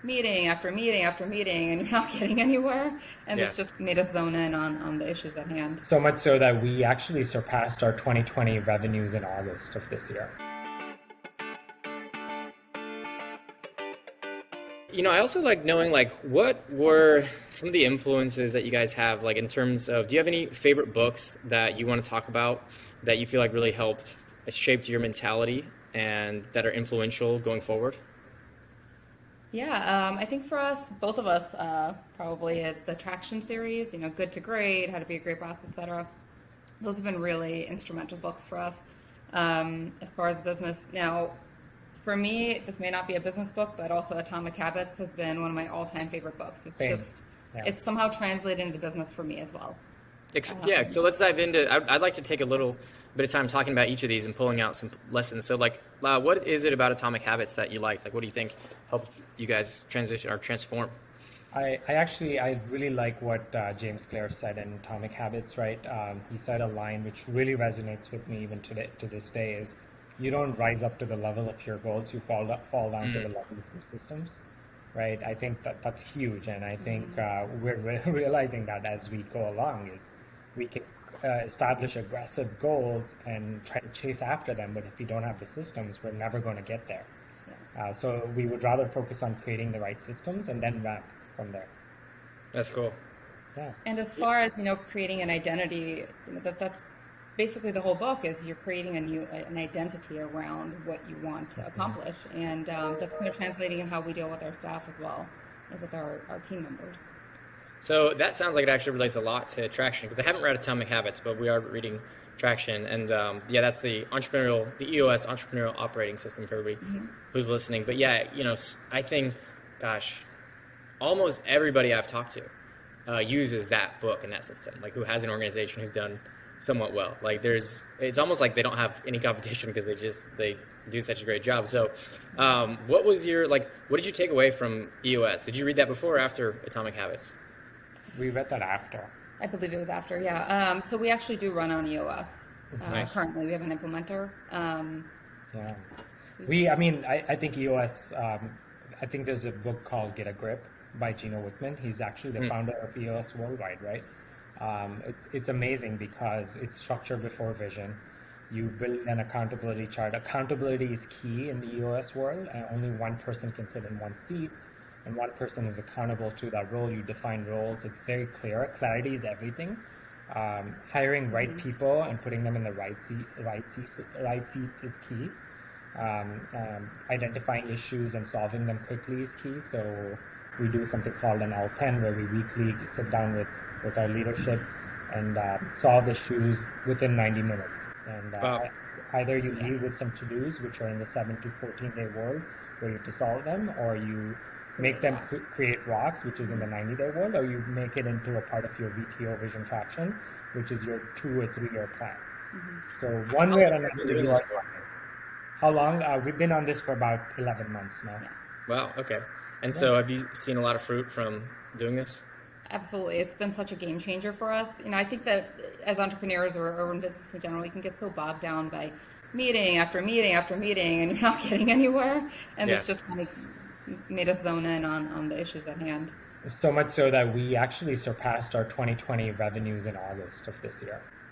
meeting after meeting after meeting, and you're not getting anywhere. And Yeah. this just made us zone in on the issues at hand. So much so that we actually surpassed our 2020 revenues in August of this year. I also like knowing like what were some of the influences that you guys have, like in terms of, do you have any favorite books that you want to talk about that you feel like really helped shaped your mentality and that are influential going forward? Yeah, I think for us, both of us, probably the Traction series, Good to Great, How to Be a Great Boss, etc. Those have been really instrumental books for us as far as business. Now, for me, this may not be a business book, but also Atomic Habits has been one of my all-time favorite books. It's Same. just, Yeah. it's somehow translated into business for me as well. Yeah, so let's dive into. I'd like to take a little bit of time talking about each of these and pulling out some lessons. So, like, what is it about Atomic Habits that you liked? Like, what do you think helped you guys transition or transform? I really like what James Clear said in Atomic Habits, right? He said a line which really resonates with me even today, to this day is, you don't rise up to the level of your goals, you fall down to the level of your systems, right? I think that's huge, and I think we're realizing that as we go along is we can establish aggressive goals and try to chase after them, but if we don't have the systems, we're never going to get there. So we would rather focus on creating the right systems and then ramp from there. That's cool. Yeah. And as far as, creating an identity, that's basically the whole book is you're creating an identity around what you want to accomplish. And that's kind of translating in how we deal with our staff as well, and with our team members. So that sounds like it actually relates a lot to Traction, because I haven't read Atomic Habits, but we are reading Traction. And that's the EOS entrepreneurial operating system for everybody who's listening. But yeah, I think, gosh, almost everybody I've talked to uses that book and that system, like who has an organization who's done somewhat well. Like it's almost like they don't have any competition because they do such a great job. So what did you take away from EOS? Did you read that before or after Atomic Habits? We read that after. I believe it was after, yeah. So we actually do run on EOS. Nice. Currently, we have an implementer. Yeah. I think EOS, I think there's a book called Get a Grip by Gino Wickman. He's actually the founder of EOS Worldwide, right? It's amazing because it's structure before vision. You build an accountability chart. Accountability is key in the EOS world, and only one person can sit in one seat, and one person is accountable to that role. You define roles. It's very clear. Clarity is everything. Hiring right people and putting them in the right seats is key. Identifying issues and solving them quickly is key. So we do something called an L10 where we weekly sit down with our leadership and solve issues within 90 minutes. And either you lead with some to-dos, which are in the 7 to 14-day world, where you have to solve them, or you make them create rocks, which is in the 90-day world, or you make it into a part of your VTO Vision Traction, which is your 2 or 3 year plan. So one way or another, you are. How long? We've been on this for about 11 months now. Yeah. Wow, okay. And so have you seen a lot of fruit from doing this? Absolutely. It's been such a game changer for us. I think that as entrepreneurs or in business in general, you can get so bogged down by meeting after meeting after meeting, and you're not getting anywhere. And this just kind of made us zone in on the issues at hand. So much so that we actually surpassed our 2020 revenues in August of this year.